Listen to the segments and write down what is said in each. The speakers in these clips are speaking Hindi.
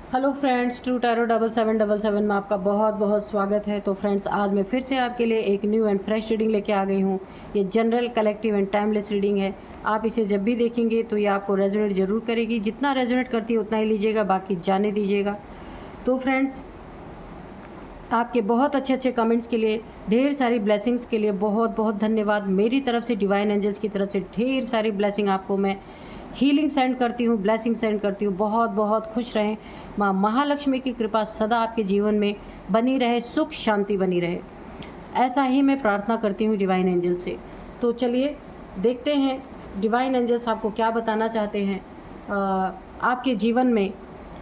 हेलो फ्रेंड्स, ट्रू टैरो 7777 में आपका बहुत बहुत स्वागत है। तो फ्रेंड्स, आज मैं फिर से आपके लिए एक न्यू एंड फ्रेश रीडिंग लेके आ गई हूँ। ये general, collective and timeless reading है। आप इसे जब भी देखेंगे तो ये आपको रेजोनेट ज़रूर करेगी। जितना रेजोनेट करती है उतना ही लीजिएगा, बाकी जाने दीजिएगा। तो फ्रेंड्स, आपके बहुत अच्छे अच्छे कमेंट्स के लिए, ढेर सारी ब्लेसिंग्स के लिए बहुत बहुत धन्यवाद। मेरी तरफ से, डिवाइन एंजल्स की तरफ से ढेर सारी ब्लेसिंग आपको मैं हीलिंग सेंड करती हूँ, ब्लेसिंग सेंड करती हूँ। बहुत बहुत खुश रहें। माँ महालक्ष्मी की कृपा सदा आपके जीवन में बनी रहे, सुख शांति बनी रहे, ऐसा ही मैं प्रार्थना करती हूँ डिवाइन एंजल से। तो चलिए देखते हैं डिवाइन एंजल्स आपको क्या बताना चाहते हैं। आपके जीवन में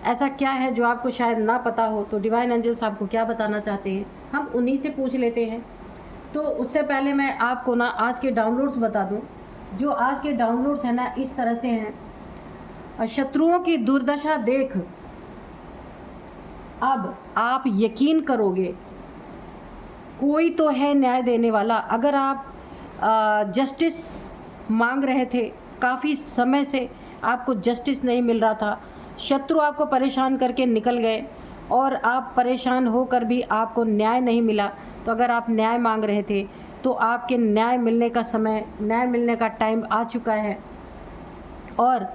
ऐसा क्या है जो आपको शायद ना पता हो, तो डिवाइन एंजल्स आपको क्या बताना चाहते हैं हम उन्हीं से पूछ लेते हैं। तो उससे पहले मैं आपको ना आज के डाउनलोड्स बता दूं। जो आज के डाउनलोड्स हैं ना, इस तरह से हैं। शत्रुओं की दुर्दशा देख अब आप यकीन करोगे, कोई तो है न्याय देने वाला। अगर आप जस्टिस मांग रहे थे, काफ़ी समय से आपको जस्टिस नहीं मिल रहा था, शत्रु आपको परेशान करके निकल गए और आप परेशान होकर भी आपको न्याय नहीं मिला, तो अगर आप न्याय मांग रहे थे तो आपके न्याय मिलने का समय, न्याय मिलने का टाइम आ चुका है। और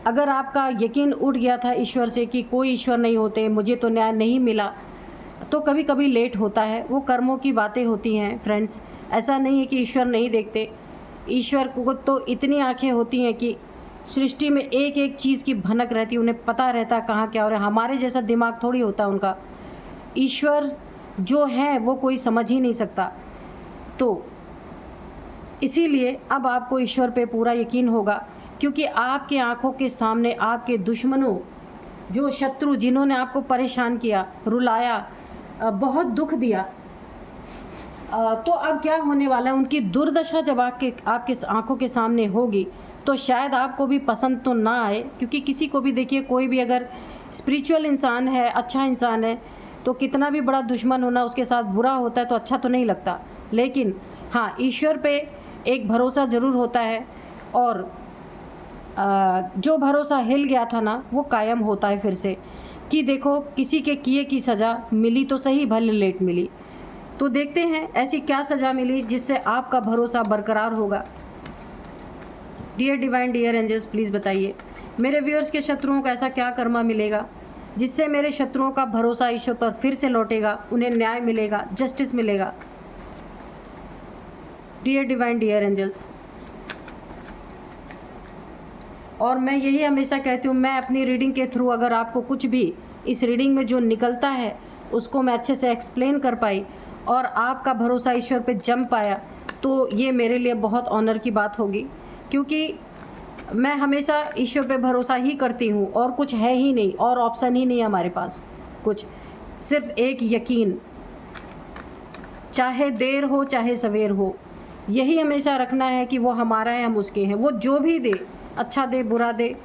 अगर आपका यकीन उठ गया था ईश्वर से कि कोई ईश्वर नहीं होते, मुझे तो न्याय नहीं मिला, तो कभी कभी लेट होता है। वो कर्मों की बातें होती हैं फ्रेंड्स। ऐसा नहीं है कि ईश्वर नहीं देखते। ईश्वर को तो इतनी आंखें होती हैं कि सृष्टि में एक एक चीज़ की भनक रहती है, उन्हें पता रहता है कहाँ क्या हो रहा है। हमारे जैसा दिमाग थोड़ी होता उनका। ईश्वर जो है वो कोई समझ ही नहीं सकता। तो इसीलिए अब आपको ईश्वर पे पूरा यकीन होगा, क्योंकि आपके आंखों के सामने आपके दुश्मनों, जो शत्रु, जिन्होंने आपको परेशान किया, रुलाया, बहुत दुख दिया, तो अब क्या होने वाला है, उनकी दुर्दशा जब आपके आंखों के सामने होगी तो शायद आपको भी पसंद तो ना आए। क्योंकि किसी को भी देखिए, कोई भी अगर स्पिरिचुअल इंसान है, अच्छा इंसान है, तो कितना भी बड़ा दुश्मन होना उसके साथ बुरा होता है तो अच्छा तो नहीं लगता। लेकिन हाँ, ईश्वर पे एक भरोसा ज़रूर होता है, और जो भरोसा हिल गया था ना, वो कायम होता है फिर से। कि देखो, किसी के किए की सज़ा मिली तो सही, भले लेट मिली। तो देखते हैं ऐसी क्या सज़ा मिली जिससे आपका भरोसा बरकरार होगा। Dear divine, dear angels, please बताइए मेरे व्यूअर्स के शत्रुओं को ऐसा क्या कर्मा मिलेगा जिससे मेरे शत्रुओं का भरोसा ईश्वर पर फिर से लौटेगा, उन्हें न्याय मिलेगा, जस्टिस मिलेगा। डियर डिवाइन, डियर एंजल्स, और मैं यही हमेशा कहती हूँ, मैं अपनी रीडिंग के थ्रू अगर आपको कुछ भी इस रीडिंग में जो निकलता है उसको मैं अच्छे से एक्सप्लेन कर पाई और आपका भरोसा ईश्वर पे जम पाया, तो ये मेरे लिए बहुत ऑनर की बात होगी। क्योंकि मैं हमेशा ईश्वर पे भरोसा ही करती हूँ, और कुछ है ही नहीं, और ऑप्शन ही नहीं है हमारे पास कुछ, सिर्फ एक यकीन। चाहे देर हो चाहे सवेर हो, यही हमेशा रखना है कि वो हमारा है, हम उसके हैं। वो जो भी दे, अच्छा दे बुरा दे,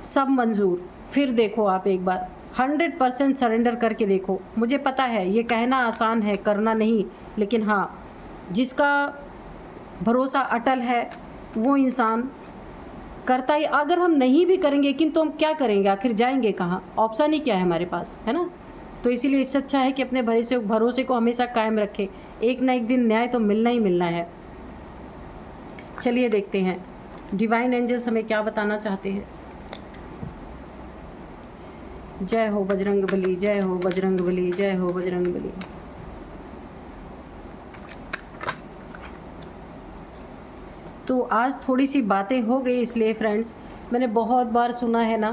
सब मंजूर। फिर देखो आप एक बार 100% सरेंडर करके देखो। मुझे पता है ये कहना आसान है, करना नहीं, लेकिन हाँ, जिसका भरोसा अटल है वो इंसान करता ही। अगर हम नहीं भी करेंगे यकीन, तो हम क्या करेंगे, आखिर जाएंगे कहाँ? ऑप्शन ही क्या है हमारे पास, है ना? तो इसीलिए इससे अच्छा है कि अपने भरोसे को हमेशा कायम रखें। एक ना एक दिन न्याय तो मिलना ही मिलना है। चलिए देखते हैं डिवाइन एंजल्स हमें क्या बताना चाहते हैं। जय हो बजरंग बली, जय हो बजरंग बली, जय हो बजरंग बली। तो आज थोड़ी सी बातें हो गई, इसलिए फ्रेंड्स, मैंने बहुत बार सुना है ना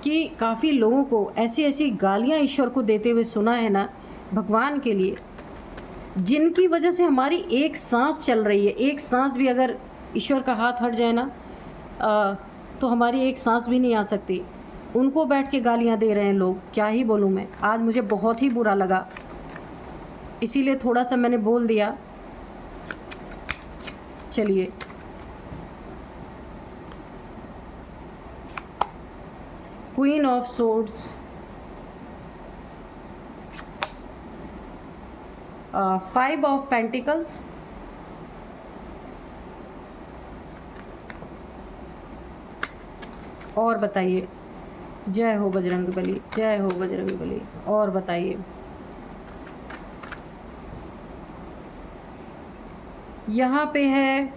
कि काफ़ी लोगों को ऐसी ऐसी गालियाँ ईश्वर को देते हुए सुना है ना, भगवान के लिए, जिनकी वजह से हमारी एक सांस चल रही है। एक सांस भी अगर ईश्वर का हाथ हट जाए ना, तो हमारी एक सांस भी नहीं आ सकती। उनको बैठ के गालियाँ दे रहे हैं लोग। क्या ही बोलूँ मैं, आज मुझे बहुत ही बुरा लगा, इसीलिए थोड़ा सा मैंने बोल दिया। चलिए, queen of swords, 5 of pentacles, और बताइए जय हो बजरंगबली, जय हो बजरंगबली। और बताइए, यहाँ पे है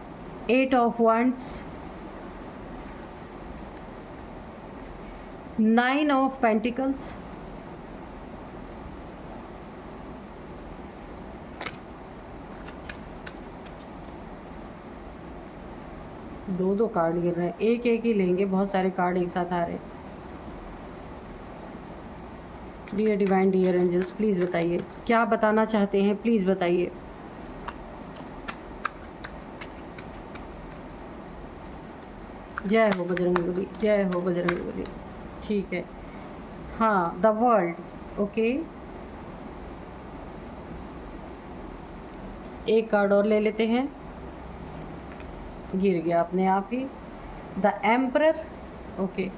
8 ऑफ wands, 9 ऑफ पेंटिकल्स, दो कार्ड गिर रहे हैं, एक एक ही लेंगे, बहुत सारे कार्ड एक साथ आ रहे हैं। Dear divine, dear angels, please बताइए क्या बताना चाहते हैं, प्लीज़ बताइए। जय हो बजरंगबली, जय हो बजरंगबली। ठीक है, हाँ, द वर्ल्ड। ओके, एक कार्ड और ले लेते हैं, गिर गया अपने आप ही, द एम्परर। ओके,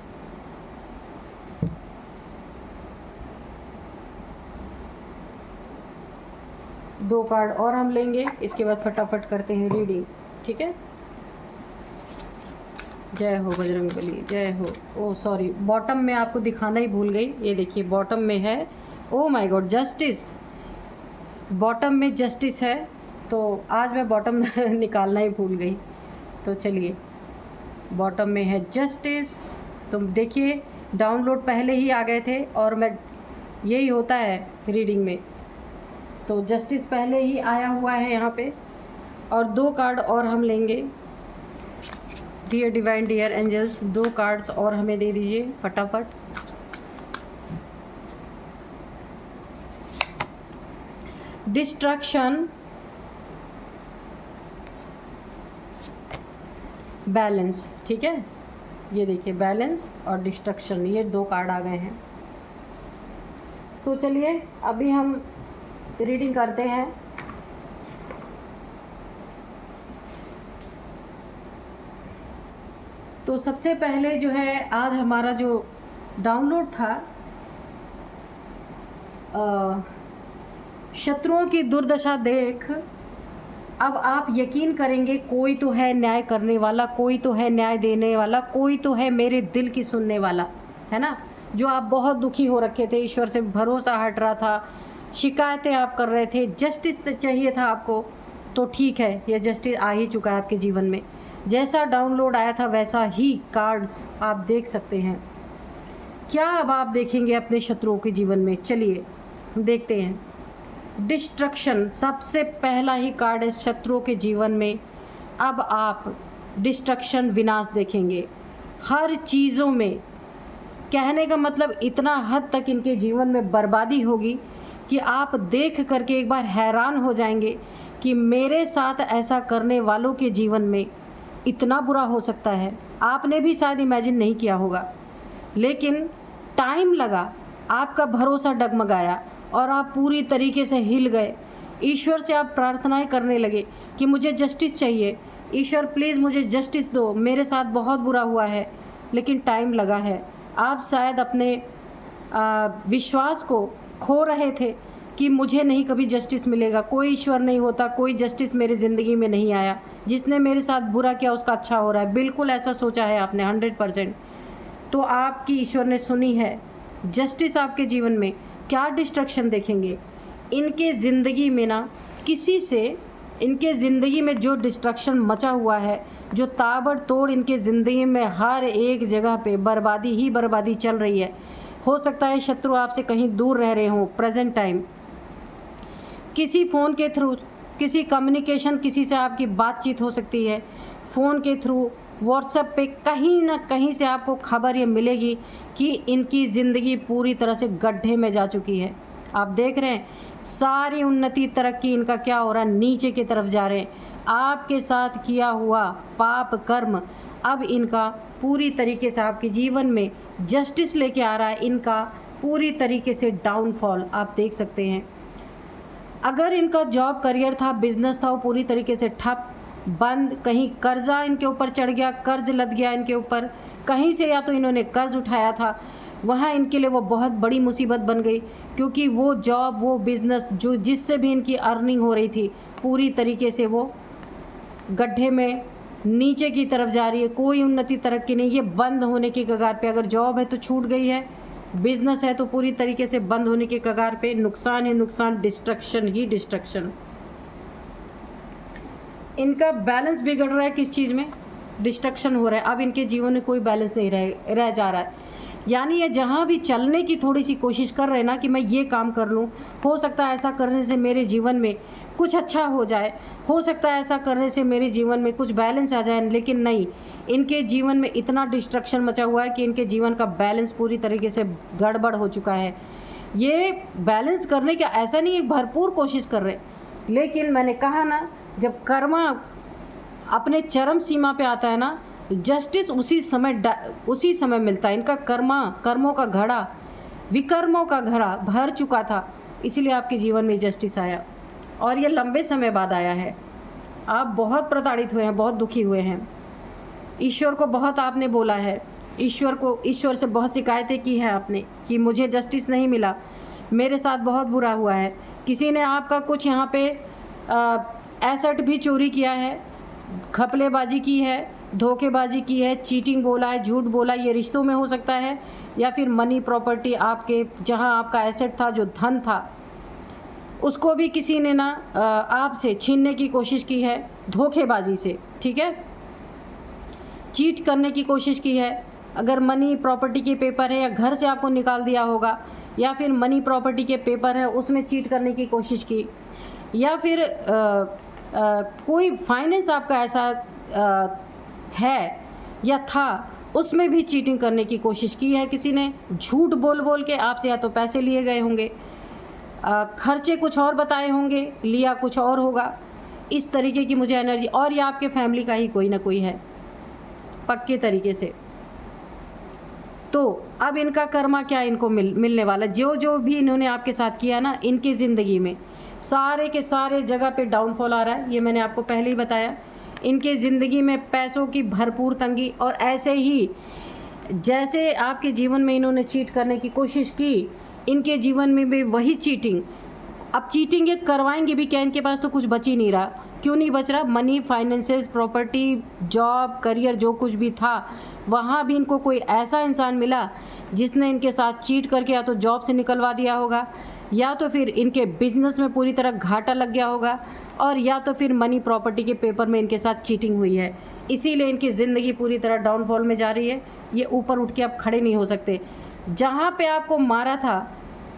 दो कार्ड और हम लेंगे, इसके बाद फटाफट करते हैं रीडिंग, ठीक है। जय हो बजरंगबली, जय हो। ओ सॉरी, बॉटम में आपको दिखाना ही भूल गई, ये देखिए बॉटम में है, oh my God, justice. Bottom में जस्टिस है, तो आज मैं बॉटम निकालना ही भूल गई। तो चलिए, बॉटम में है जस्टिस। तो देखिए, डाउनलोड पहले ही आ गए थे, और मैं, यही होता है रीडिंग में, तो जस्टिस पहले ही आया हुआ है यहाँ पे। और दो कार्ड और हम लेंगे, डियर डिवाइन, डियर एंजल्स, दो कार्ड्स और हमें दे दीजिए फटाफट। डिस्ट्रक्शन, बैलेंस, ठीक है। ये देखिए, बैलेंस और डिस्ट्रक्शन, ये दो कार्ड आ गए हैं। तो चलिए अभी हम रीडिंग करते हैं। तो सबसे पहले जो है, आज हमारा जो डाउनलोड था, शत्रुओं की दुर्दशा देख अब आप यकीन करेंगे, कोई तो है न्याय करने वाला, कोई तो है न्याय देने वाला, कोई तो है मेरे दिल की सुनने वाला, है ना। जो आप बहुत दुखी हो रखे थे, ईश्वर से भरोसा हट रहा था, शिकायतें आप कर रहे थे, जस्टिस चाहिए था आपको, तो ठीक है, ये जस्टिस आ ही चुका है आपके जीवन में। जैसा डाउनलोड आया था वैसा ही कार्ड्स आप देख सकते हैं। क्या अब आप देखेंगे अपने शत्रुओं के जीवन में? चलिए देखते हैं। डिस्ट्रक्शन, सबसे पहला ही कार्ड है शत्रुओं के जीवन में। अब आप डिस्ट्रक्शन, विनाश देखेंगे हर चीज़ों में। कहने का मतलब इतना हद तक इनके जीवन में बर्बादी होगी कि आप देख करके एक बार हैरान हो जाएंगे कि मेरे साथ ऐसा करने वालों के जीवन में इतना बुरा हो सकता है। आपने भी शायद इमेजिन नहीं किया होगा, लेकिन टाइम लगा, आपका भरोसा डगमगाया और आप पूरी तरीके से हिल गए। ईश्वर से आप प्रार्थनाएं करने लगे कि मुझे जस्टिस चाहिए, ईश्वर प्लीज़ मुझे जस्टिस दो, मेरे साथ बहुत बुरा हुआ है। लेकिन टाइम लगा है। आप शायद अपने विश्वास को खो रहे थे कि मुझे नहीं कभी जस्टिस मिलेगा, कोई ईश्वर नहीं होता, कोई जस्टिस मेरी ज़िंदगी में नहीं आया, जिसने मेरे साथ बुरा किया उसका अच्छा हो रहा है। बिल्कुल ऐसा सोचा है आपने 100%। तो आपकी ईश्वर ने सुनी है जस्टिस आपके जीवन में। क्या डिस्ट्रक्शन देखेंगे इनके ज़िंदगी में ना, किसी से इनके ज़िंदगी में जो डिस्ट्रक्शन मचा हुआ है, जो ताबड़तोड़ इनके ज़िंदगी में हर एक जगह पे बर्बादी ही बर्बादी चल रही है। हो सकता है शत्रु आपसे कहीं दूर रह रहे हों प्रेजेंट टाइम, किसी फ़ोन के थ्रू, किसी कम्युनिकेशन, किसी से आपकी बातचीत हो सकती है फ़ोन के थ्रू, व्हाट्सएप पे कहीं ना कहीं से आपको खबर ये मिलेगी कि इनकी ज़िंदगी पूरी तरह से गड्ढे में जा चुकी है। आप देख रहे हैं सारी उन्नति, तरक्की इनका क्या हो रहा है, नीचे की तरफ जा रहे हैं। आपके साथ किया हुआ पाप कर्म अब इनका पूरी तरीके से आपके जीवन में जस्टिस लेके आ रहा है। इनका पूरी तरीके से डाउनफॉल आप देख सकते हैं। अगर इनका जॉब करियर था, बिजनेस था, वो पूरी तरीके से ठप, बंद, कहीं कर्जा इनके ऊपर चढ़ गया, कर्ज लद गया इनके ऊपर, कहीं से या तो इन्होंने कर्ज उठाया था, वहाँ इनके लिए वो बहुत बड़ी मुसीबत बन गई, क्योंकि वो जॉब, वो बिज़नेस जो जिससे भी इनकी अर्निंग हो रही थी, पूरी तरीके से वो गड्ढे में नीचे की तरफ जा रही है, कोई उन्नति तरक्की नहीं, ये बंद होने की कगार पे। अगर जॉब है तो छूट गई है, बिजनेस है तो पूरी तरीके से बंद होने के कगार पे, नुकसान ही नुकसान, डिस्ट्रक्शन ही डिस्ट्रक्शन। इनका बैलेंस बिगड़ रहा है, किस चीज़ में? डिस्ट्रक्शन हो रहा है। अब इनके जीवन में कोई बैलेंस नहीं रह जा रहा है। यानी ये जहाँ भी चलने की थोड़ी सी कोशिश कर रहे हैं ना कि मैं ये काम कर लूँ, हो सकता है ऐसा करने से मेरे जीवन में कुछ अच्छा हो जाए, हो सकता है ऐसा करने से मेरे जीवन में कुछ बैलेंस आ जाए, लेकिन नहीं, इनके जीवन में इतना डिस्ट्रक्शन मचा हुआ है कि इनके जीवन का बैलेंस पूरी तरीके से गड़बड़ हो चुका है। ये बैलेंस करने का ऐसा नहीं, भरपूर कोशिश कर रहे, लेकिन मैंने कहा ना, जब कर्मा अपने चरम सीमा पे आता है ना, जस्टिस उसी समय मिलता है। इनका कर्मों का घड़ा, विकर्मों का घड़ा भर चुका था, इसलिए आपके जीवन में जस्टिस आया, और ये लंबे समय बाद आया है। आप बहुत प्रताड़ित हुए हैं, बहुत दुखी हुए हैं, ईश्वर को बहुत आपने बोला है, ईश्वर से बहुत शिकायतें की हैं आपने कि मुझे जस्टिस नहीं मिला, मेरे साथ बहुत बुरा हुआ है, किसी ने आपका कुछ यहाँ पे एसेट भी चोरी किया है, घपलेबाजी की है, धोखेबाजी की है, चीटिंग बोला है, झूठ बोला। ये रिश्तों में हो सकता है, या फिर मनी प्रॉपर्टी, आपके जहाँ आपका एसेट था, जो धन था, उसको भी किसी ने ना आपसे छीनने की कोशिश की है, धोखेबाजी से, ठीक है, चीट करने की कोशिश की है। अगर मनी प्रॉपर्टी के पेपर है, या घर से आपको निकाल दिया होगा, या फिर मनी प्रॉपर्टी के पेपर है उसमें चीट करने की कोशिश की, या फिर कोई फाइनेंस आपका ऐसा है या था, उसमें भी चीटिंग करने की कोशिश की है किसी ने, झूठ बोल के आपसे या तो पैसे लिए गए होंगे, खर्चे कुछ और बताए होंगे, लिया कुछ और होगा। इस तरीके की मुझे एनर्जी, और ये आपके फैमिली का ही कोई ना कोई है पक्के तरीके से। तो अब इनका कर्मा क्या इनको मिलने वाला, जो भी इन्होंने आपके साथ किया ना, इनकी ज़िंदगी में सारे के सारे जगह पे डाउनफॉल आ रहा है। ये मैंने आपको पहले ही बताया। इनके ज़िंदगी में पैसों की भरपूर तंगी, और ऐसे ही जैसे आपके जीवन में इन्होंने चीट करने की कोशिश की, इनके जीवन में भी वही चीटिंग। अब चीटिंग ये करवाएंगे भी क्या, इनके पास तो कुछ बच ही नहीं रहा। क्यों नहीं बच रहा? Money, finances, property, job, career, जो कुछ भी था, वहाँ भी इनको कोई ऐसा इंसान मिला जिसने इनके साथ चीट करके या तो जॉब से निकलवा दिया होगा, या तो फिर इनके बिजनेस में पूरी तरह घाटा लग गया होगा, और या तो फिर मनी प्रॉपर्टी के पेपर में इनके साथ चीटिंग हुई है। इसीलिए इनकी ज़िंदगी पूरी तरह डाउनफॉल में जा रही है। ये ऊपर उठ के अब खड़े नहीं हो सकते। जहाँ पे आपको मारा था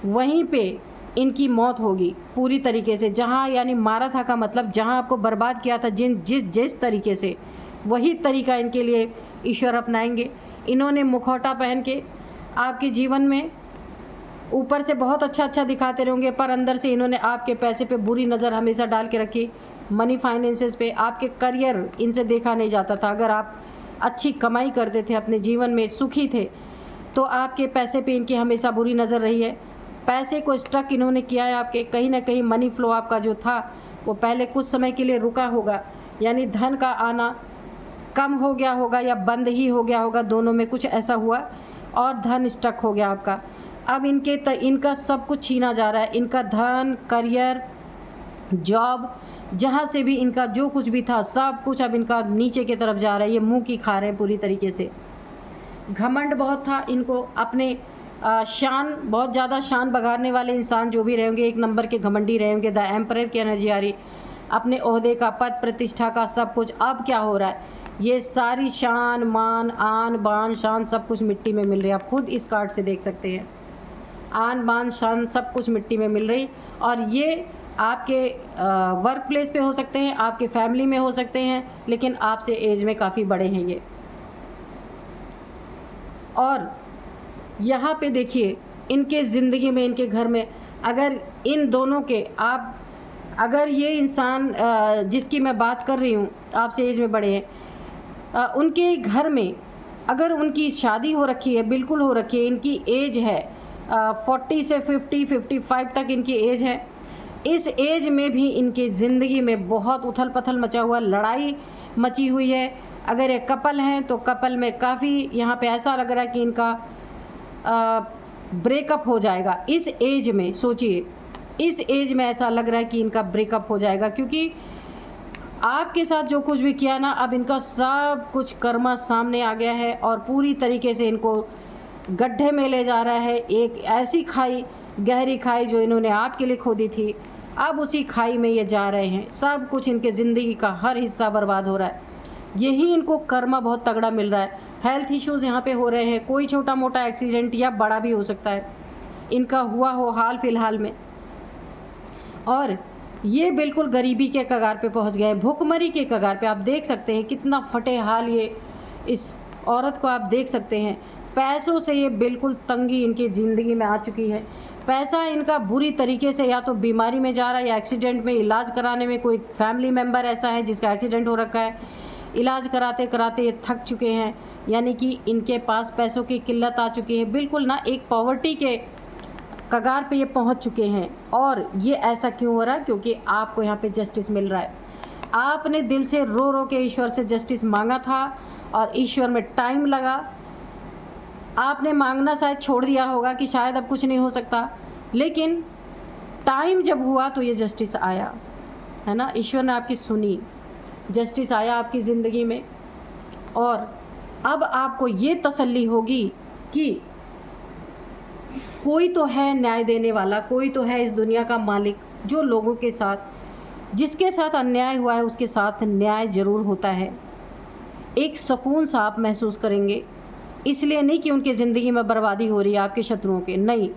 वहीं पे इनकी मौत होगी पूरी तरीके से। जहाँ, यानी मारा था का मतलब जहाँ आपको बर्बाद किया था, जिस तरीके से, वही तरीका इनके लिए ईश्वर अपनाएंगे। इन्होंने मुखौटा पहन के आपके जीवन में ऊपर से बहुत अच्छा दिखाते रहेंगे, पर अंदर से इन्होंने आपके पैसे पे बुरी नज़र हमेशा डाल के रखी, मनी फाइनेंसेस पे। आपके करियर इनसे देखा नहीं जाता था। अगर आप अच्छी कमाई करते थे, अपने जीवन में सुखी थे, तो आपके पैसे पे इनकी हमेशा बुरी नज़र रही है। पैसे को स्टक इन्होंने किया है आपके, कहीं ना कहीं मनी फ्लो आपका जो था वो पहले कुछ समय के लिए रुका होगा, यानी धन का आना कम हो गया होगा या बंद ही हो गया होगा, दोनों में कुछ ऐसा हुआ, और धन स्टक हो गया आपका। अब इनका सब कुछ छीना जा रहा है, इनका धन, करियर, जॉब, जहाँ से भी इनका जो कुछ भी था, सब कुछ अब इनका नीचे की तरफ जा रहा है। ये मुंह की खा रहे हैं पूरी तरीके से। घमंड बहुत था इनको, अपने शान, बहुत ज़्यादा शान बघारने वाले इंसान जो भी रहेंगे, एक नंबर के घमंडी रहेंगे। द एम्परर की एनर्जी आ रही, अपने ओहदे का, पद प्रतिष्ठा का, सब कुछ। अब क्या हो रहा है, ये सारी शान, मान, आन बान, शान, सब कुछ मिट्टी में मिल रही है। आप खुद इस कार्ड से देख सकते हैं, आन बान शान सब कुछ मिट्टी में मिल रही। और ये आपके वर्क प्लेस पे हो सकते हैं, आपके फैमिली में हो सकते हैं, लेकिन आपसे एज में काफ़ी बड़े हैं ये। और यहाँ पे देखिए, इनके ज़िंदगी में, इनके घर में, अगर इन दोनों के अगर ये इंसान जिसकी मैं बात कर रही हूँ आपसे एज में बड़े हैं, उनके घर में अगर उनकी शादी हो रखी है, बिल्कुल हो रखी है, इनकी एज है 40 से 50-55 तक इनकी एज है। इस एज में भी इनकी ज़िंदगी में बहुत उथल पथल मचा हुआ, लड़ाई मची हुई है। अगर ये कपल हैं तो कपल में काफ़ी यहाँ पे ऐसा लग रहा है कि इनका ब्रेकअप हो जाएगा। इस एज में सोचिए, इस एज में ऐसा लग रहा है कि इनका ब्रेकअप हो जाएगा, क्योंकि आपके साथ जो कुछ भी किया ना, अब इनका सब कुछ कर्मा सामने आ गया है और पूरी तरीके से इनको गड्ढे में ले जा रहा है। एक ऐसी खाई, गहरी खाई जो इन्होंने आपके लिए खोदी थी, अब उसी खाई में ये जा रहे हैं। सब कुछ इनके ज़िंदगी का हर हिस्सा बर्बाद हो रहा है। यही इनको कर्मा बहुत तगड़ा मिल रहा है। हेल्थ इश्यूज़ यहाँ पे हो रहे हैं, कोई छोटा मोटा एक्सीडेंट या बड़ा भी हो सकता है इनका हुआ हो हाल फिलहाल में। और ये बिल्कुल गरीबी के कगार पे पहुंच गए हैं, भुखमरी के कगार पे। आप देख सकते हैं कितना फटे हाल ये इस औरत को आप देख सकते हैं। पैसों से ये बिल्कुल तंगी इनकी ज़िंदगी में आ चुकी है। पैसा इनका बुरी तरीके से या तो बीमारी में जा रहा है या एक्सीडेंट में इलाज कराने में। कोई फैमिली मेम्बर ऐसा है जिसका एक्सीडेंट हो रखा है, इलाज कराते कराते ये थक चुके हैं, यानी कि इनके पास पैसों की किल्लत आ चुकी है। बिल्कुल ना एक पॉवर्टी के कगार पे ये पहुंच चुके हैं। और ये ऐसा क्यों हो रहा है? क्योंकि आपको यहाँ पे जस्टिस मिल रहा है। आपने दिल से रो रो के ईश्वर से जस्टिस मांगा था और ईश्वर में टाइम लगा। आपने मांगना शायद छोड़ दिया होगा कि शायद अब कुछ नहीं हो सकता, लेकिन टाइम जब हुआ तो ये जस्टिस आया, है ना। ईश्वर ने आपकी सुनी, जस्टिस आया आपकी ज़िंदगी में। और अब आपको ये तसल्ली होगी कि कोई तो है न्याय देने वाला, कोई तो है इस दुनिया का मालिक, जो लोगों के साथ, जिसके साथ अन्याय हुआ है उसके साथ न्याय ज़रूर होता है। एक सुकून सा आप महसूस करेंगे, इसलिए नहीं कि उनकी ज़िंदगी में बर्बादी हो रही है आपके शत्रुओं के, नहीं,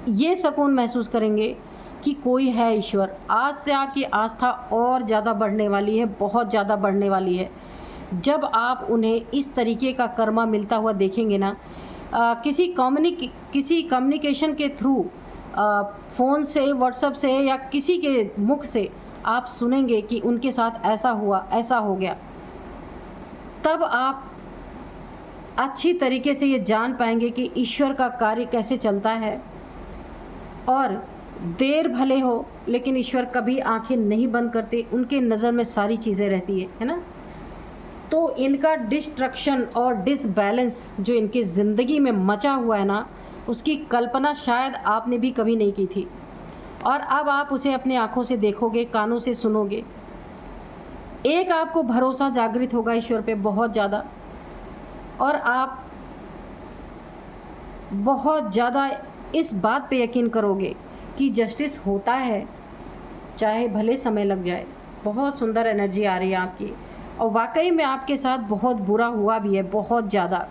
ये सुकून महसूस करेंगे कि कोई है ईश्वर। आज से आपकी आस्था और ज़्यादा बढ़ने वाली है, बहुत ज़्यादा बढ़ने वाली है। जब आप उन्हें इस तरीके का कर्मा मिलता हुआ देखेंगे ना, किसी कम्युनिकेशन के थ्रू, फ़ोन से, व्हाट्सएप से या किसी के मुख से आप सुनेंगे कि उनके साथ ऐसा हुआ, ऐसा हो गया, तब आप अच्छी तरीके से ये जान पाएंगे कि ईश्वर का कार्य कैसे चलता है। और देर भले हो, लेकिन ईश्वर कभी आंखें नहीं बंद करते, उनके नज़र में सारी चीज़ें रहती है ना। तो इनका डिस्ट्रक्शन और डिसबैलेंस जो इनकी ज़िंदगी में मचा हुआ है ना, उसकी कल्पना शायद आपने भी कभी नहीं की थी। और अब आप उसे अपने आँखों से देखोगे, कानों से सुनोगे। एक आपको भरोसा जागृत होगा ईश्वर पे बहुत ज़्यादा, और आप बहुत ज़्यादा इस बात पे यकीन करोगे कि जस्टिस होता है, चाहे भले समय लग जाए। बहुत सुंदर एनर्जी आ रही है आपकी, और वाकई में आपके साथ बहुत बुरा हुआ भी है, बहुत ज़्यादा।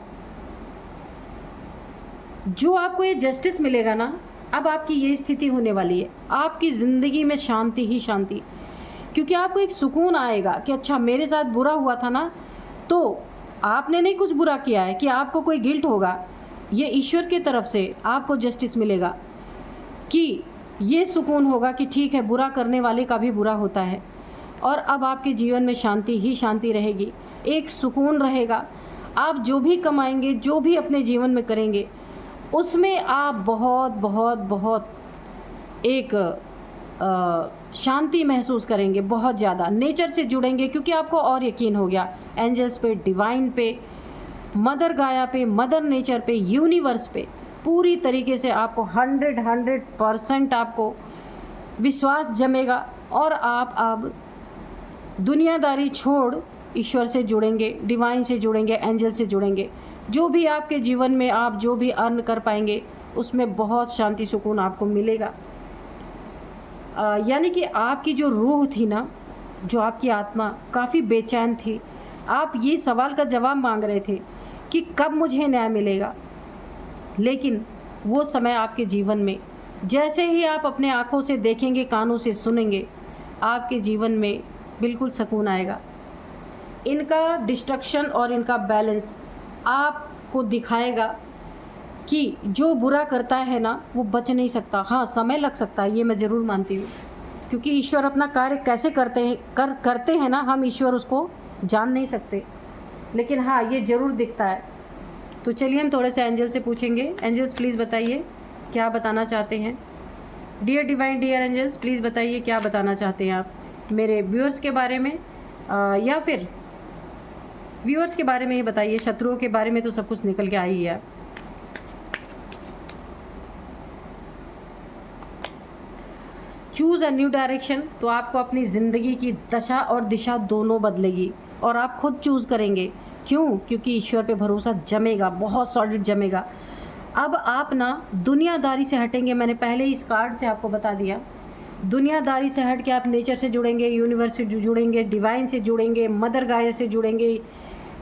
जो आपको ये जस्टिस मिलेगा ना, अब आपकी ये स्थिति होने वाली है, आपकी ज़िंदगी में शांति ही शांति। क्योंकि आपको एक सुकून आएगा कि अच्छा मेरे साथ बुरा हुआ था ना, तो आपने नहीं कुछ बुरा किया है कि आपको कोई गिल्ट होगा। ये ईश्वर की तरफ से आपको जस्टिस मिलेगा कि ये सुकून होगा कि ठीक है, बुरा करने वाले का भी बुरा होता है। और अब आपके जीवन में शांति ही शांति रहेगी, एक सुकून रहेगा। आप जो भी कमाएंगे, जो भी अपने जीवन में करेंगे, उसमें आप बहुत बहुत बहुत एक शांति महसूस करेंगे, बहुत ज़्यादा नेचर से जुड़ेंगे। क्योंकि आपको और यकीन हो गया एंजल्स पे, डिवाइन पे, मदर गाया पे, मदर नेचर पे, यूनिवर्स पे। पूरी तरीके से आपको 100% आपको विश्वास जमेगा। और आप अब दुनियादारी छोड़ ईश्वर से जुड़ेंगे, डिवाइन से जुड़ेंगे, एंजल से जुड़ेंगे। जो भी आपके जीवन में आप जो भी अर्न कर पाएंगे, उसमें बहुत शांति सुकून आपको मिलेगा। यानी कि आपकी जो रूह थी ना, जो आपकी आत्मा काफ़ी बेचैन थी, आप ये सवाल का जवाब मांग रहे थे कि कब मुझे न्याय मिलेगा। लेकिन वो समय आपके जीवन में, जैसे ही आप अपने आँखों से देखेंगे, कानों से सुनेंगे, आपके जीवन में बिल्कुल सुकून आएगा। इनका डिस्ट्रक्शन और इनका बैलेंस आपको दिखाएगा कि जो बुरा करता है ना, वो बच नहीं सकता। हाँ, समय लग सकता है, ये मैं ज़रूर मानती हूँ, क्योंकि ईश्वर अपना कार्य कैसे करते हैं ना, हम ईश्वर उसको जान नहीं सकते। लेकिन हाँ, ये ज़रूर दिखता है। तो चलिए हम थोड़े से एंजल से पूछेंगे। एंजल्स प्लीज़ बताइए क्या बताना चाहते हैं। Dear divine, dear angels, please बताइए क्या बताना चाहते हैं आप मेरे व्यूअर्स के बारे में, या फिर व्यूअर्स के बारे में ही बताइए। शत्रुओं के बारे में तो सब कुछ निकल के आई है। चूज़ अ न्यू डायरेक्शन, तो आपको अपनी ज़िंदगी की दशा और दिशा दोनों बदलेगी और आप खुद चूज़ करेंगे। क्यों? क्योंकि ईश्वर पे भरोसा जमेगा, बहुत सॉलिड जमेगा। अब आप ना दुनियादारी से हटेंगे, मैंने पहले ही इस कार्ड से आपको बता दिया। दुनियादारी से हट के आप नेचर से जुड़ेंगे, यूनिवर्स से जुड़ेंगे, डिवाइन से जुड़ेंगे, मदर गाय से जुड़ेंगे,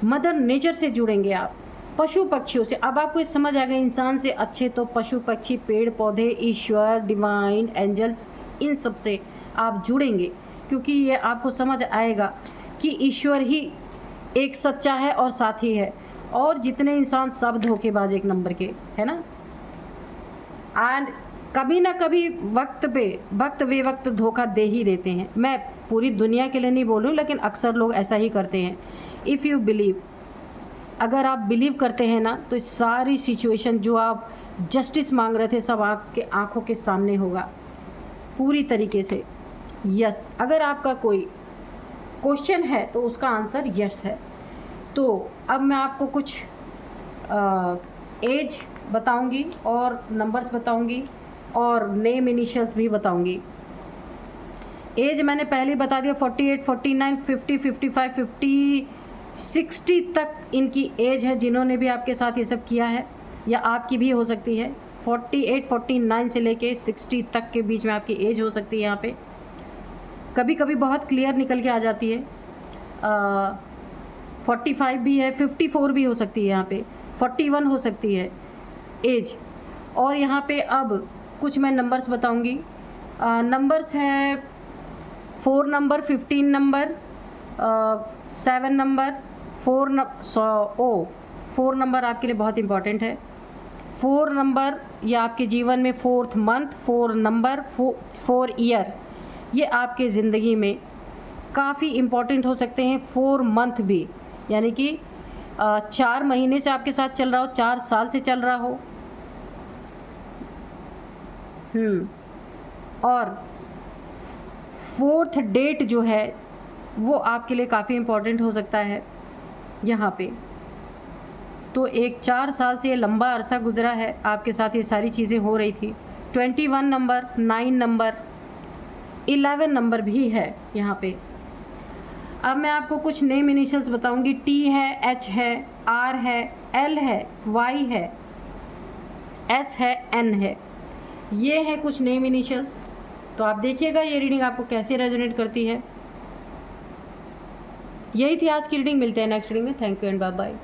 मदर नेचर से जुड़ेंगे आप, पशु पक्षियों से। अब आपको समझ आ गया, इंसान से अच्छे तो पशु पक्षी, पेड़ पौधे, ईश्वर, डिवाइन, एंजल्स, इन सब से आप जुड़ेंगे, क्योंकि ये आपको समझ आएगा कि ईश्वर ही एक सच्चा है और साथी है, और जितने इंसान सब धोखेबाज एक नंबर के, है ना। एंड कभी ना कभी वक्त बेवक्त धोखा दे ही देते हैं। मैं पूरी दुनिया के लिए नहीं बोल रही हूँ, लेकिन अक्सर लोग ऐसा ही करते हैं। इफ़ यू बिलीव, अगर आप बिलीव करते हैं ना, तो सारी सिचुएशन जो आप जस्टिस मांग रहे थे सब आपके आंखों के सामने होगा पूरी तरीके से। यस, अगर आपका कोई क्वेश्चन है तो उसका आंसर यस है। तो अब मैं आपको कुछ एज बताऊंगी और नंबर्स बताऊंगी और नेम इनिशियल्स भी बताऊंगी। एज मैंने पहले बता दिया, 48, 49, 50, 55, 50, 60 तक इनकी एज है, जिन्होंने भी आपके साथ ये सब किया है, या आपकी भी हो सकती है। 48, 49 से लेके 60 तक के बीच में आपकी एज हो सकती है। यहाँ पे कभी कभी बहुत क्लियर निकल के आ जाती है। 45 भी है, 54 भी हो सकती है, यहाँ पे 41 हो सकती है एज। और यहाँ पे अब कुछ मैं नंबर्स बताऊँगी। नंबर्स है 4 नंबर, 15 नंबर, 7 नंबर, 4 नंबर आपके लिए बहुत इंपॉर्टेंट है। 4 नंबर ये आपके जीवन में 4th मंथ, 4 नंबर, 4 ईयर, ये आपके ज़िंदगी में काफ़ी इम्पॉर्टेंट हो सकते हैं। 4 मंथ भी, यानी कि 4 महीने से आपके साथ चल रहा हो, 4 साल से चल रहा हो। और 4th डेट जो है वो आपके लिए काफ़ी इम्पॉर्टेंट हो सकता है यहाँ पे। तो एक 4 साल से ये लंबा अरसा गुजरा है, आपके साथ ये सारी चीज़ें हो रही थी। 21 नंबर, 9 नंबर, 11 नंबर भी है यहाँ पे। अब मैं आपको कुछ नेम इनिशियल्स बताऊंगी। T है, H है, R है, L है, Y है, S है, N है। ये है कुछ नेम इनिशियल्स। तो आप देखिएगा ये रीडिंग आपको कैसे रेजोनेट करती है। यही थी आज की रीडिंग। मिलते हैं नेक्स्ट रीडिंग में। Thank you and bye bye.